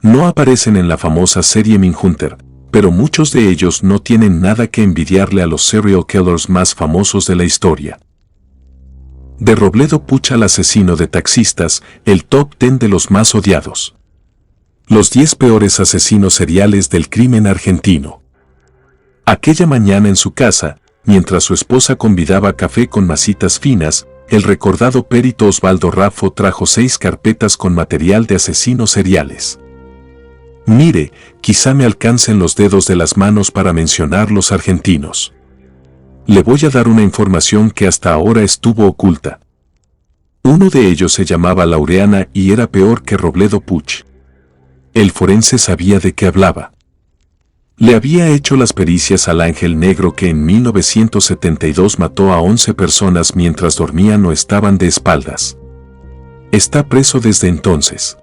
No aparecen en la famosa serie Mindhunter, pero muchos de ellos no tienen nada que envidiarle a los serial killers más famosos de la historia. De Robledo Puch al asesino de taxistas, el top 10 de los más odiados. Los 10 peores asesinos seriales del crimen argentino. Aquella mañana en su casa, mientras su esposa convidaba café con masitas finas, el recordado perito Osvaldo Raffo trajo 6 carpetas con material de asesinos seriales. Mire, quizá me alcancen los dedos de las manos para mencionar los argentinos. Le voy a dar una información que hasta ahora estuvo oculta. Uno de ellos se llamaba Laureana y era peor que Robledo Puch. El forense sabía de qué hablaba. Le había hecho las pericias al ángel negro que en 1972 mató a 11 personas mientras dormían o estaban de espaldas. Está preso desde entonces.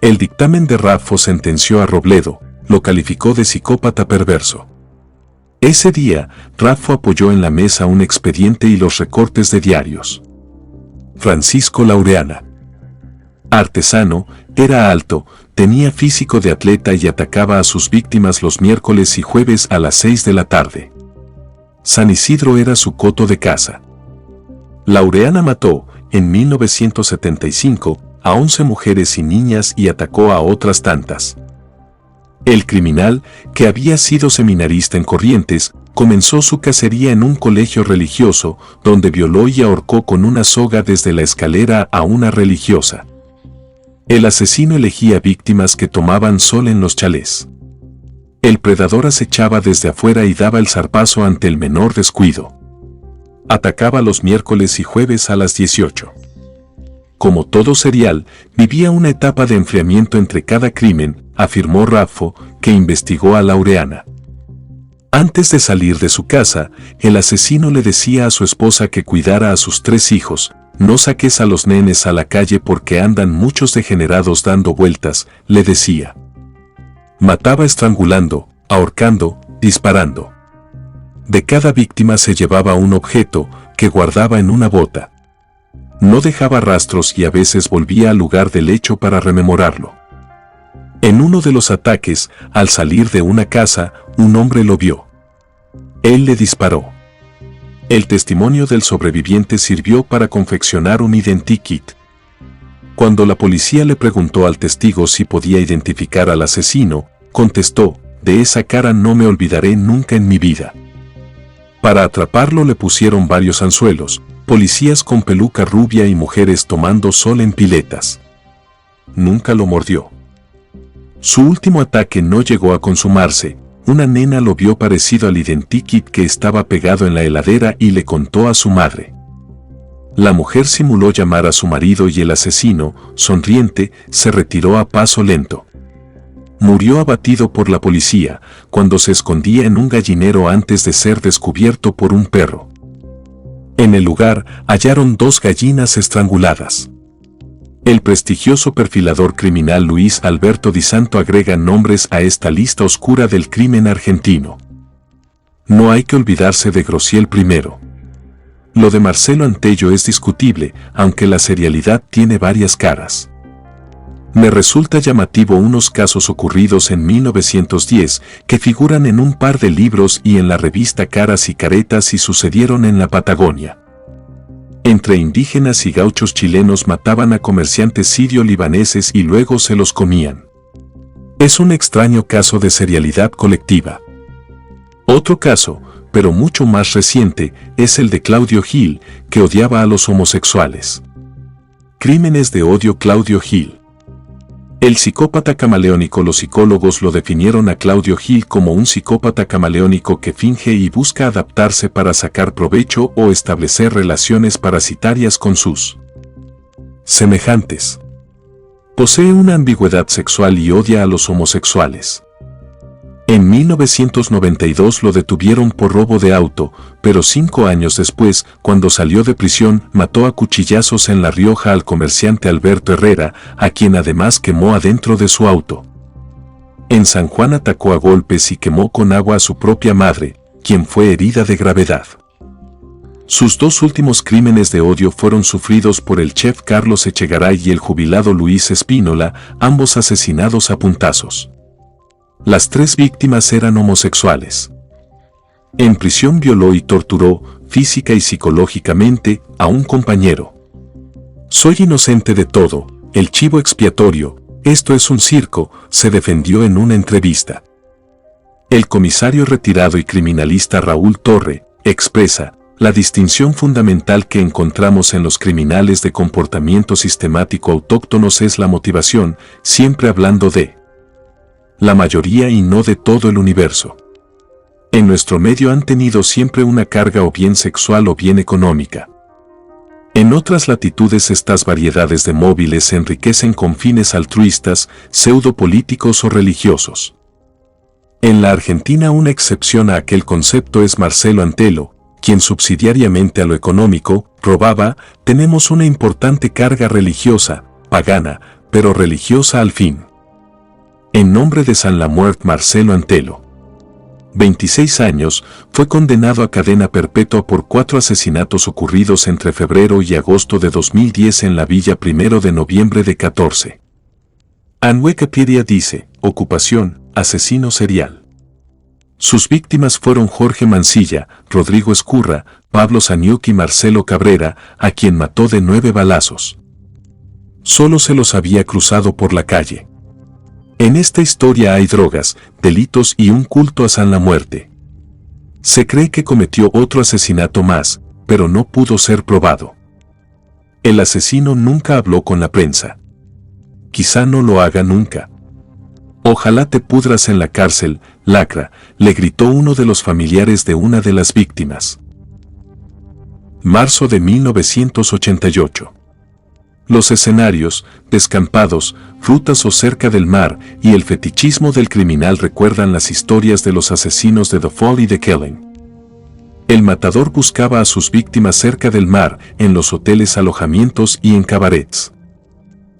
El dictamen de Raffo sentenció a Robledo, lo calificó de psicópata perverso. Ese día, Raffo apoyó en la mesa un expediente y los recortes de diarios. Francisco Laureana. Artesano, era alto, tenía físico de atleta y atacaba a sus víctimas los miércoles y jueves a las 6 de la tarde. San Isidro era su coto de caza. Laureana mató, en 1975, a 11 mujeres y niñas y atacó a otras tantas. El criminal, que había sido seminarista en Corrientes, comenzó su cacería en un colegio religioso, donde violó y ahorcó con una soga desde la escalera a una religiosa. El asesino elegía víctimas que tomaban sol en los chalés. El predador acechaba desde afuera y daba el zarpazo ante el menor descuido. Atacaba los miércoles y jueves a las 18. Como todo serial, vivía una etapa de enfriamiento entre cada crimen, afirmó Raffo, que investigó a Laureana. Antes de salir de su casa, el asesino le decía a su esposa que cuidara a sus 3 hijos, no saques a los nenes a la calle porque andan muchos degenerados dando vueltas, le decía. Mataba estrangulando, ahorcando, disparando. De cada víctima se llevaba un objeto, que guardaba en una bota. No dejaba rastros y a veces volvía al lugar del hecho para rememorarlo. En uno de los ataques, al salir de una casa, un hombre lo vio. Él le disparó. El testimonio del sobreviviente sirvió para confeccionar un identikit. Cuando la policía le preguntó al testigo si podía identificar al asesino, contestó, de esa cara no me olvidaré nunca en mi vida. Para atraparlo le pusieron varios anzuelos, policías con peluca rubia y mujeres tomando sol en piletas. Nunca lo mordió. Su último ataque no llegó a consumarse. Una nena lo vio parecido al identikit que estaba pegado en la heladera y le contó a su madre. La mujer simuló llamar a su marido y el asesino, sonriente, se retiró a paso lento. Murió abatido por la policía, cuando se escondía en un gallinero antes de ser descubierto por un perro. En el lugar, hallaron 2 gallinas estranguladas. El prestigioso perfilador criminal Luis Alberto Di Santo agrega nombres a esta lista oscura del crimen argentino. No hay que olvidarse de Grosciel I. Lo de Marcelo Antello es discutible, aunque la serialidad tiene varias caras. Me resulta llamativo unos casos ocurridos en 1910 que figuran en un par de libros y en la revista Caras y Caretas y sucedieron en la Patagonia. Entre indígenas y gauchos chilenos mataban a comerciantes sirio-libaneses y luego se los comían. Es un extraño caso de serialidad colectiva. Otro caso, pero mucho más reciente, es el de Claudio Gil, que odiaba a los homosexuales. Crímenes de odio Claudio Gil. El psicópata camaleónico. Los psicólogos lo definieron a Claudio Gil como un psicópata camaleónico que finge y busca adaptarse para sacar provecho o establecer relaciones parasitarias con sus semejantes. Posee una ambigüedad sexual y odia a los homosexuales. En 1992 lo detuvieron por robo de auto, pero 5 años después, cuando salió de prisión, mató a cuchillazos en La Rioja al comerciante Alberto Herrera, a quien además quemó adentro de su auto. En San Juan atacó a golpes y quemó con agua a su propia madre, quien fue herida de gravedad. Sus dos últimos crímenes de odio fueron sufridos por el chef Carlos Echegaray y el jubilado Luis Espínola, ambos asesinados a puntazos. Las tres víctimas eran homosexuales. En prisión violó y torturó, física y psicológicamente, a un compañero. Soy inocente de todo, el chivo expiatorio, esto es un circo, se defendió en una entrevista. El comisario retirado y criminalista Raúl Torre expresa: la distinción fundamental que encontramos en los criminales de comportamiento sistemático autóctonos es la motivación, siempre hablando de la mayoría y no de todo el universo. En nuestro medio han tenido siempre una carga o bien sexual o bien económica. En otras latitudes estas variedades de móviles se enriquecen con fines altruistas, pseudopolíticos o religiosos. En la Argentina una excepción a aquel concepto es Marcelo Antelo, quien subsidiariamente a lo económico, robaba. Tenemos una importante carga religiosa, pagana, pero religiosa al fin. En nombre de San Lamuert Marcelo Antelo, 26 años, fue condenado a cadena perpetua por 4 asesinatos ocurridos entre febrero y agosto de 2010 en la villa 1 de noviembre de 14. En Wikipedia dice: ocupación, asesino serial. Sus víctimas fueron Jorge Mancilla, Rodrigo Escurra, Pablo Saniuk y Marcelo Cabrera, a quien mató de 9 balazos. Solo se los había cruzado por la calle. En esta historia hay drogas, delitos y un culto a San la Muerte. Se cree que cometió otro asesinato más, pero no pudo ser probado. El asesino nunca habló con la prensa. Quizá no lo haga nunca. Ojalá te pudras en la cárcel, lacra, le gritó uno de los familiares de una de las víctimas. Marzo de 1988. Los escenarios, descampados, rutas o cerca del mar, y el fetichismo del criminal recuerdan las historias de los asesinos de The Fall y The Killing. El matador buscaba a sus víctimas cerca del mar, en los hoteles, alojamientos y en cabarets.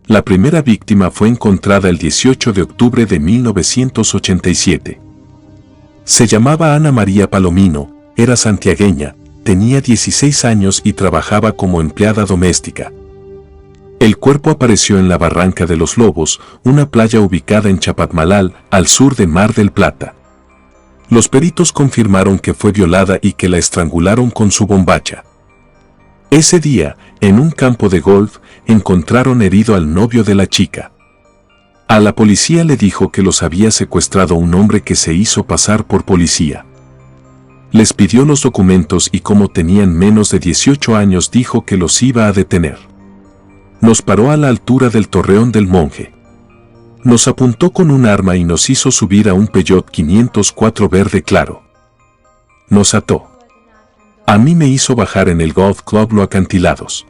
La primera víctima fue encontrada el 18 de octubre de 1987. Se llamaba Ana María Palomino, era santiagueña, tenía 16 años y trabajaba como empleada doméstica. El cuerpo apareció en la Barranca de los Lobos, una playa ubicada en Chapatmalal, al sur de Mar del Plata. Los peritos confirmaron que fue violada y que la estrangularon con su bombacha. Ese día, en un campo de golf, encontraron herido al novio de la chica. A la policía le dijo que los había secuestrado un hombre que se hizo pasar por policía. Les pidió los documentos y como tenían menos de 18 años dijo que los iba a detener. Nos paró a la altura del Torreón del Monje. Nos apuntó con un arma y nos hizo subir a un Peugeot 504 verde claro. Nos ató. A mí me hizo bajar en el Golf Club Los Acantilados.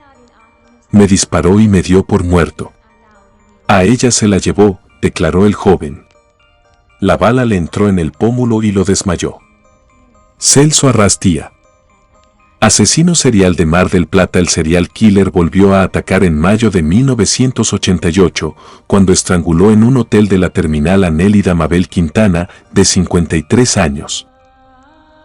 Me disparó y me dio por muerto. A ella se la llevó, declaró el joven. La bala le entró en el pómulo y lo desmayó. Celso Arrastía. Asesino serial de Mar del Plata. El serial killer volvió a atacar en mayo de 1988, cuando estranguló en un hotel de la terminal a Nélida Mabel Quintana, de 53 años.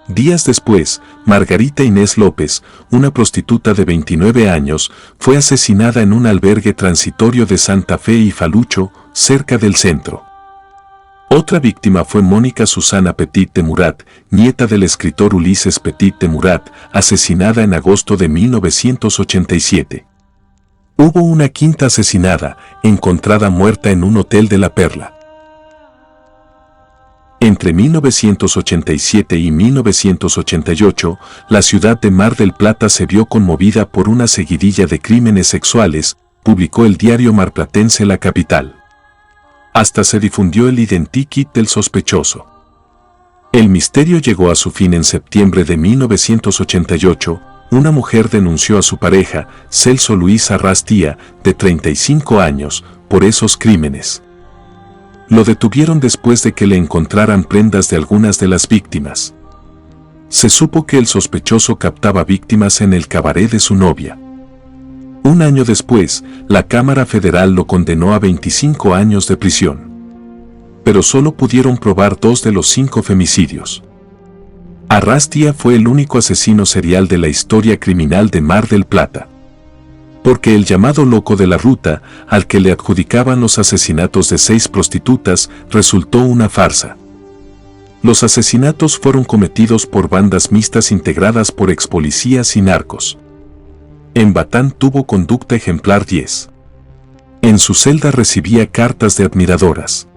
Días después, Margarita Inés López, una prostituta de 29 años, fue asesinada en un albergue transitorio de Santa Fe y Falucho, cerca del centro. Otra víctima fue Mónica Susana Petit de Murat, nieta del escritor Ulises Petit de Murat, asesinada en agosto de 1987. Hubo una quinta asesinada, encontrada muerta en un hotel de La Perla. Entre 1987 y 1988, la ciudad de Mar del Plata se vio conmovida por una seguidilla de crímenes sexuales, publicó el diario marplatense La Capital. Hasta se difundió el identikit del sospechoso. El misterio llegó a su fin en septiembre de 1988, una mujer denunció a su pareja, Celso Luis Arrastía, de 35 años, por esos crímenes. Lo detuvieron después de que le encontraran prendas de algunas de las víctimas. Se supo que el sospechoso captaba víctimas en el cabaret de su novia. Un año después, la Cámara Federal lo condenó a 25 años de prisión. Pero solo pudieron probar 2 de los 5 femicidios. Arrastia fue el único asesino serial de la historia criminal de Mar del Plata. Porque el llamado loco de la ruta, al que le adjudicaban los asesinatos de 6 prostitutas, resultó una farsa. Los asesinatos fueron cometidos por bandas mixtas integradas por expolicías y narcos. En Batán tuvo conducta ejemplar 10. En su celda recibía cartas de admiradoras.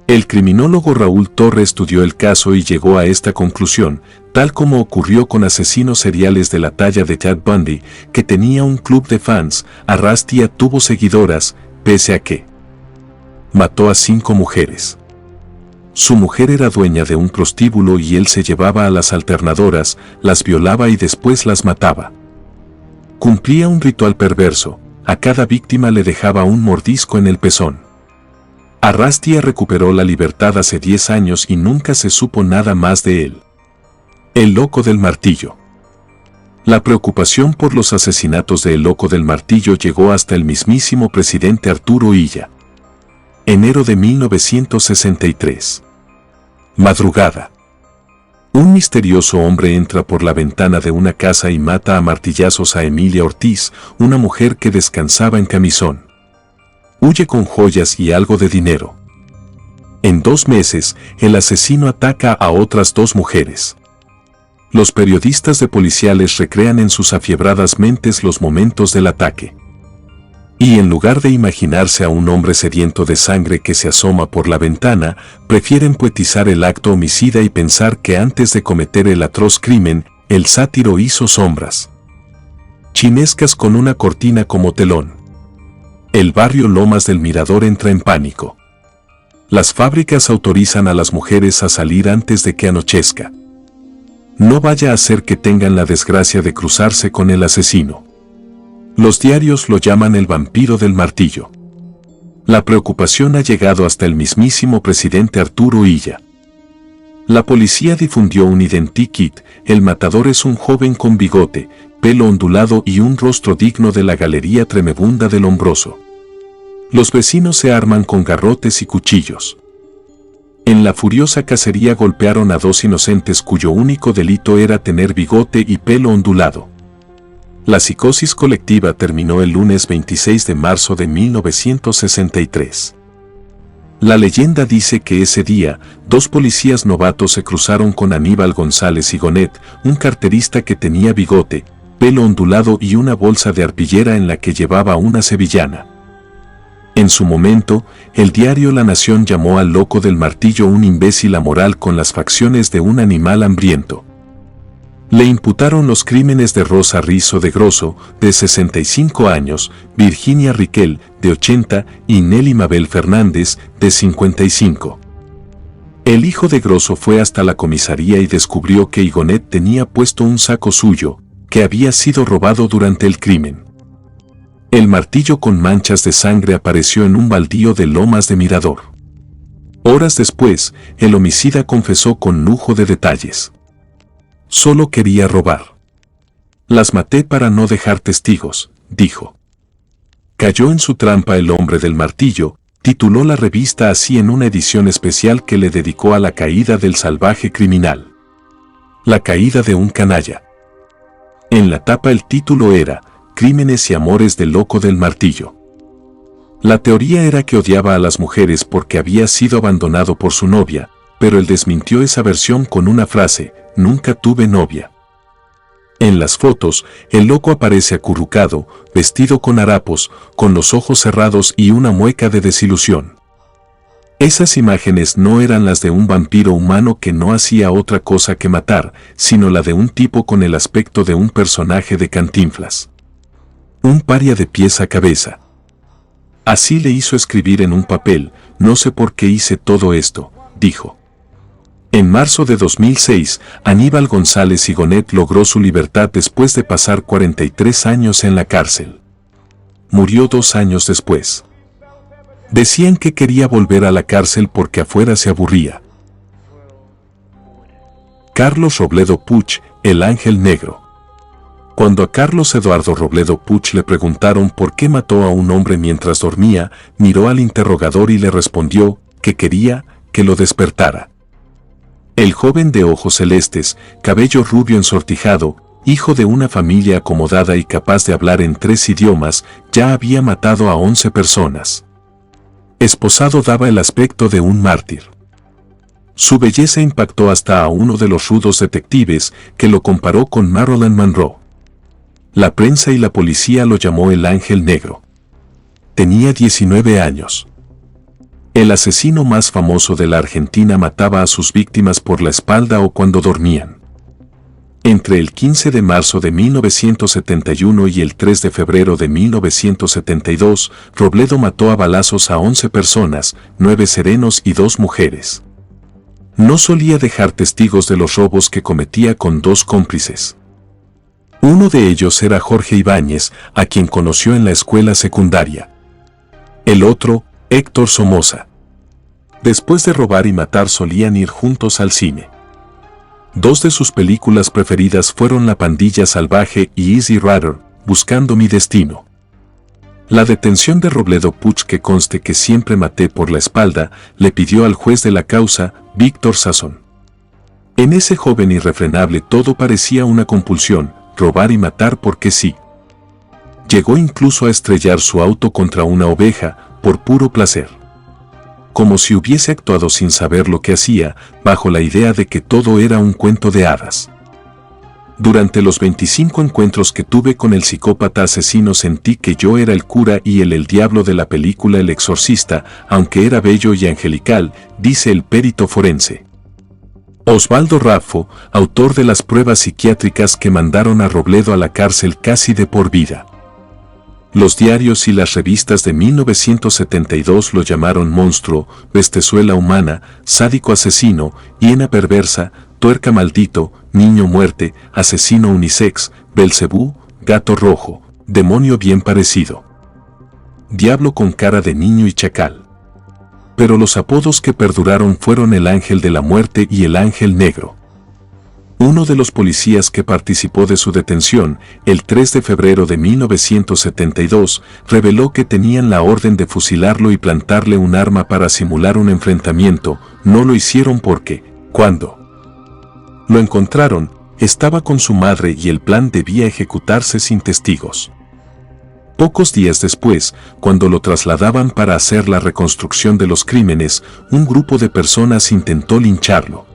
El criminólogo Raúl Torre estudió el caso y llegó a esta conclusión, tal como ocurrió con asesinos seriales de la talla de Ted Bundy, que tenía un club de fans. Arrastia tuvo seguidoras, pese a que mató a 5 mujeres. Su mujer era dueña de un prostíbulo y él se llevaba a las alternadoras, las violaba y después las mataba. Cumplía un ritual perverso, a cada víctima le dejaba un mordisco en el pezón. Arrastia recuperó la libertad hace 10 años y nunca se supo nada más de él. El loco del martillo. La preocupación por los asesinatos de El Loco del Martillo llegó hasta el mismísimo presidente Arturo Illa. Enero de 1963. Madrugada. Un misterioso hombre entra por la ventana de una casa y mata a martillazos a Emilia Ortiz, una mujer que descansaba en camisón. Huye con joyas y algo de dinero. En 2 meses, el asesino ataca a otras 2 mujeres. Los periodistas de policiales recrean en sus afiebradas mentes los momentos del ataque. Y en lugar de imaginarse a un hombre sediento de sangre que se asoma por la ventana, prefieren poetizar el acto homicida y pensar que antes de cometer el atroz crimen, el sátiro hizo sombras chinescas con una cortina como telón. El barrio Lomas del Mirador entra en pánico. Las fábricas autorizan a las mujeres a salir antes de que anochezca. No vaya a ser que tengan la desgracia de cruzarse con el asesino. Los diarios lo llaman el vampiro del martillo. La preocupación ha llegado hasta el mismísimo presidente Arturo Illa. La policía difundió un identikit. El matador es un joven con bigote, pelo ondulado y un rostro digno de la galería tremebunda del Lombroso. Los vecinos se arman con garrotes y cuchillos. En la furiosa cacería golpearon a 2 inocentes cuyo único delito era tener bigote y pelo ondulado. La psicosis colectiva terminó el lunes 26 de marzo de 1963. La leyenda dice que ese día, 2 policías novatos se cruzaron con Aníbal González Higonet, un carterista que tenía bigote, pelo ondulado y una bolsa de arpillera en la que llevaba una sevillana. En su momento, el diario La Nación llamó al loco del martillo un imbécil amoral con las facciones de un animal hambriento. Le imputaron los crímenes de Rosa Rizzo de Grosso, de 65 años, Virginia Riquel, de 80, y Nelly Mabel Fernández, de 55. El hijo de Grosso fue hasta la comisaría y descubrió que Higonet tenía puesto un saco suyo, que había sido robado durante el crimen. El martillo con manchas de sangre apareció en un baldío de Lomas de Mirador. Horas después, el homicida confesó con lujo de detalles. Solo quería robar. Las maté para no dejar testigos, dijo. Cayó en su trampa el hombre del martillo, tituló la revista así en una edición especial que le dedicó a la caída del salvaje criminal. La caída de un canalla. En la tapa el título era Crímenes y amores del loco del martillo. La teoría era que odiaba a las mujeres porque había sido abandonado por su novia, pero él desmintió esa versión con una frase: nunca tuve novia. En las fotos, el loco aparece acurrucado, vestido con harapos, con los ojos cerrados y una mueca de desilusión. Esas imágenes no eran las de un vampiro humano que no hacía otra cosa que matar, sino la de un tipo con el aspecto de un personaje de Cantinflas. Un paria de pies a cabeza. Así le hizo escribir en un papel: no sé por qué hice todo esto, dijo. En marzo de 2006, Aníbal González Higonet logró su libertad después de pasar 43 años en la cárcel. Murió 2 años después. Decían que quería volver a la cárcel porque afuera se aburría. Carlos Robledo Puch, el ángel negro. Cuando a Carlos Eduardo Robledo Puch le preguntaron por qué mató a un hombre mientras dormía, miró al interrogador y le respondió que quería que lo despertara. El joven de ojos celestes, cabello rubio ensortijado, hijo de una familia acomodada y capaz de hablar en 3 idiomas, ya había matado a 11 personas. Esposado daba el aspecto de un mártir. Su belleza impactó hasta a uno de los rudos detectives que lo comparó con Marilyn Monroe. La prensa y la policía lo llamó el Ángel Negro. Tenía 19 años. El asesino más famoso de la Argentina mataba a sus víctimas por la espalda o cuando dormían. Entre el 15 de marzo de 1971 y el 3 de febrero de 1972, Robledo mató a balazos a 11 personas, 9 serenos y 2 mujeres. No solía dejar testigos de los robos que cometía con 2 cómplices. Uno de ellos era Jorge Ibáñez, a quien conoció en la escuela secundaria. El otro, Héctor Somoza. Después de robar y matar solían ir juntos al cine. 2 de sus películas preferidas fueron La Pandilla Salvaje y Easy Rider, Buscando mi Destino. La detención de Robledo Puch, que conste que siempre maté por la espalda, le pidió al juez de la causa, Víctor Sazón. En ese joven irrefrenable todo parecía una compulsión, robar y matar porque sí. Llegó incluso a estrellar su auto contra una oveja, por puro placer. Como si hubiese actuado sin saber lo que hacía, bajo la idea de que todo era un cuento de hadas. Durante los 25 encuentros que tuve con el psicópata asesino sentí que yo era el cura y él el diablo de la película El Exorcista, aunque era bello y angelical, dice el perito forense. Osvaldo Raffo, autor de las pruebas psiquiátricas que mandaron a Robledo a la cárcel casi de por vida. Los diarios y las revistas de 1972 lo llamaron monstruo, bestezuela humana, sádico asesino, hiena perversa, tuerca maldito, niño muerte, asesino unisex, Belcebú, gato rojo, demonio bien parecido. Diablo con cara de niño y chacal. Pero los apodos que perduraron fueron el Ángel de la Muerte y el Ángel Negro. Uno de los policías que participó de su detención, el 3 de febrero de 1972, reveló que tenían la orden de fusilarlo y plantarle un arma para simular un enfrentamiento. No lo hicieron porque, cuando lo encontraron, estaba con su madre y el plan debía ejecutarse sin testigos. Pocos días después, cuando lo trasladaban para hacer la reconstrucción de los crímenes, un grupo de personas intentó lincharlo.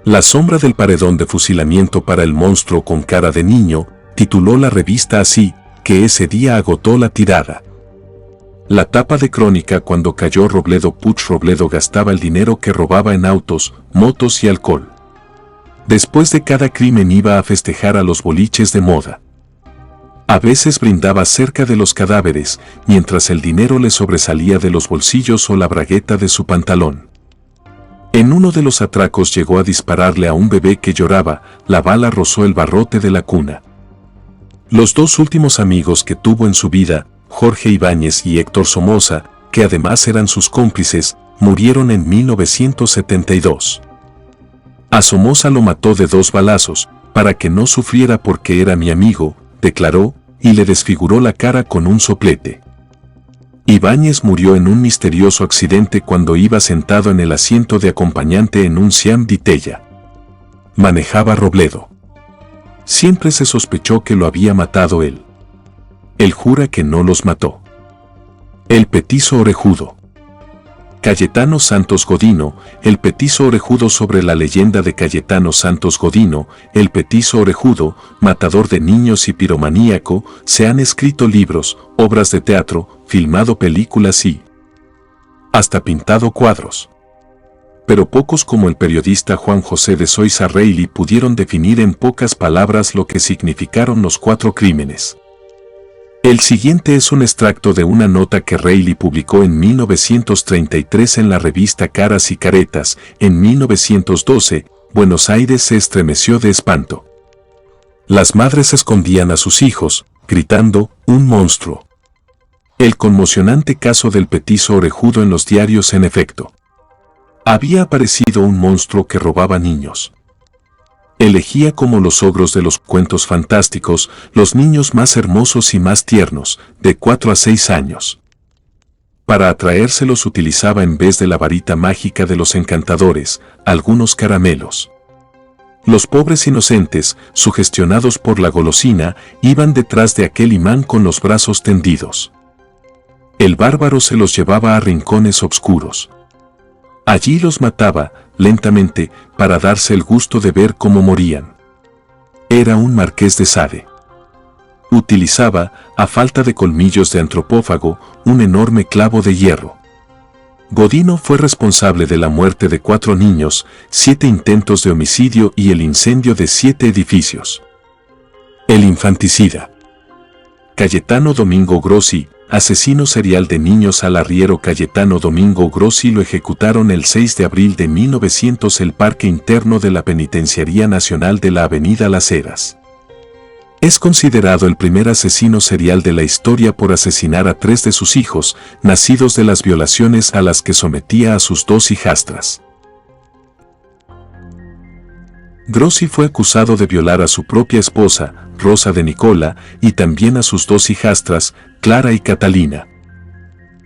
La sombra del paredón de fusilamiento para el monstruo con cara de niño, tituló la revista así, que ese día agotó la tirada. La tapa de crónica cuando cayó Robledo Puch. Robledo gastaba el dinero que robaba en autos, motos y alcohol. Después de cada crimen iba a festejar a los boliches de moda. A veces brindaba cerca de los cadáveres, mientras el dinero le sobresalía de los bolsillos o la bragueta de su pantalón. En uno de los atracos llegó a dispararle a un bebé que lloraba, la bala rozó el barrote de la cuna. Los 2 últimos amigos que tuvo en su vida, Jorge Ibáñez y Héctor Somoza, que además eran sus cómplices, murieron en 1972. A Somoza lo mató de 2 balazos, para que no sufriera porque era mi amigo, declaró, y le desfiguró la cara con un soplete. Ibáñez murió en un misterioso accidente cuando iba sentado en el asiento de acompañante en un Siam Ditella. Manejaba Robledo. Siempre se sospechó que lo había matado él. Él jura que no los mató. El petizo orejudo. Cayetano Santos Godino, el petizo orejudo. Sobre la leyenda de Cayetano Santos Godino, el petizo orejudo, matador de niños y piromaníaco, se han escrito libros, obras de teatro, filmado películas y hasta pintado cuadros. Pero pocos como el periodista Juan José de Soysa Reilly pudieron definir en pocas palabras lo que significaron los 4 crímenes. El siguiente es un extracto de una nota que Reilly publicó en 1933 en la revista Caras y Caretas. En 1912, Buenos Aires se estremeció de espanto. Las madres escondían a sus hijos, gritando, ¡un monstruo! El conmocionante caso del petizo orejudo en los diarios. En efecto, había aparecido un monstruo que robaba niños. Elegía como los ogros de los cuentos fantásticos, los niños más hermosos y más tiernos, de 4 a 6 años. Para atraérselos utilizaba en vez de la varita mágica de los encantadores, algunos caramelos. Los pobres inocentes, sugestionados por la golosina, iban detrás de aquel imán con los brazos tendidos. El bárbaro se los llevaba a rincones oscuros. Allí los mataba, lentamente, para darse el gusto de ver cómo morían. Era un marqués de Sade. Utilizaba, a falta de colmillos de antropófago, un enorme clavo de hierro. Godino fue responsable de la muerte de 4 niños, 7 intentos de homicidio y el incendio de 7 edificios. El infanticida. Cayetano Domingo Grossi, asesino serial de niños. Al arriero Cayetano Domingo Grossi lo ejecutaron el 6 de abril de 1900 en el Parque Interno de la Penitenciaría Nacional de la Avenida Las Heras. Es considerado el primer asesino serial de la historia por asesinar a 3 de sus hijos, nacidos de las violaciones a las que sometía a sus 2 hijastras. Grossi fue acusado de violar a su propia esposa, Rosa de Nicola, y también a sus 2 hijastras, Clara y Catalina.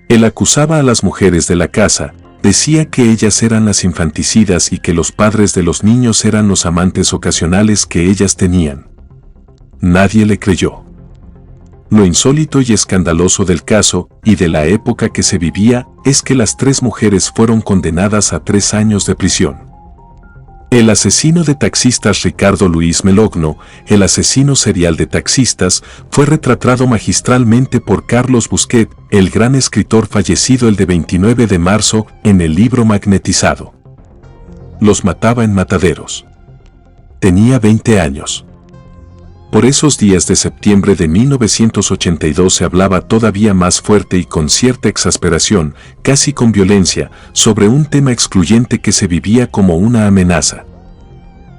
Él acusaba a las mujeres de la casa, decía que ellas eran las infanticidas y que los padres de los niños eran los amantes ocasionales que ellas tenían. Nadie le creyó. Lo insólito y escandaloso del caso, y de la época que se vivía, es que las 3 mujeres fueron condenadas a 3 años de prisión. El asesino de taxistas Ricardo Luis Melogno, el asesino serial de taxistas, fue retratado magistralmente por Carlos Busquet, el gran escritor fallecido el de 29 de marzo, en el libro Magnetizado. Los mataba en mataderos. Tenía 20 años. Por esos días de septiembre de 1982 se hablaba todavía más fuerte y con cierta exasperación, casi con violencia, sobre un tema excluyente que se vivía como una amenaza.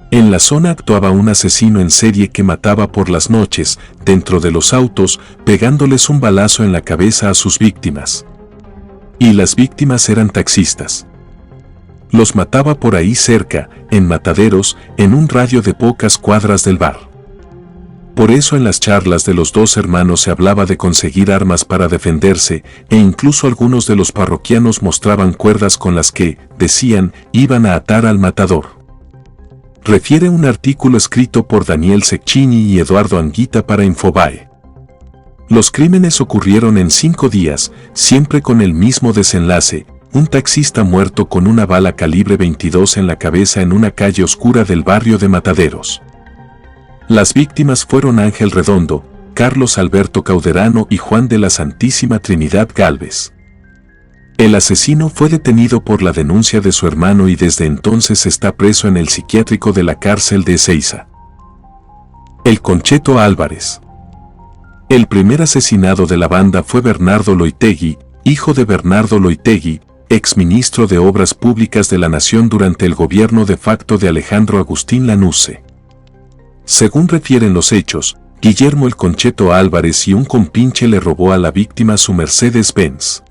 En la zona actuaba un asesino en serie que mataba por las noches, dentro de los autos, pegándoles un balazo en la cabeza a sus víctimas. Y las víctimas eran taxistas. Los mataba por ahí cerca, en mataderos, en un radio de pocas cuadras del bar. Por eso en las charlas de los 2 hermanos se hablaba de conseguir armas para defenderse, e incluso algunos de los parroquianos mostraban cuerdas con las que, decían, iban a atar al matador. Refiere un artículo escrito por Daniel Cecchini y Eduardo Anguita para Infobae. Los crímenes ocurrieron en 5 días, siempre con el mismo desenlace: un taxista muerto con una bala calibre 22 en la cabeza en una calle oscura del barrio de Mataderos. Las víctimas fueron Ángel Redondo, Carlos Alberto Cauderano y Juan de la Santísima Trinidad Gálvez. El asesino fue detenido por la denuncia de su hermano y desde entonces está preso en el psiquiátrico de la cárcel de Ezeiza. El Concheto Álvarez. El primer asesinado de la banda fue Bernardo Loitegui, hijo de Bernardo Loitegui, exministro de Obras Públicas de la Nación durante el gobierno de facto de Alejandro Agustín Lanusse. Según refieren los hechos, Guillermo el Concheto Álvarez y un compinche le robó a la víctima su Mercedes-Benz.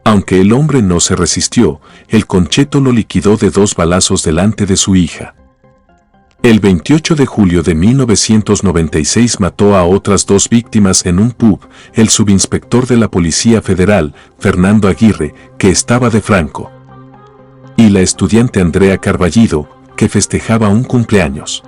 Aunque el hombre no se resistió, el Concheto lo liquidó de 2 balazos delante de su hija. El 28 de julio de 1996 mató a otras 2 víctimas en un pub, el subinspector de la Policía Federal, Fernando Aguirre, que estaba de franco, y la estudiante Andrea Carballido, que festejaba un cumpleaños.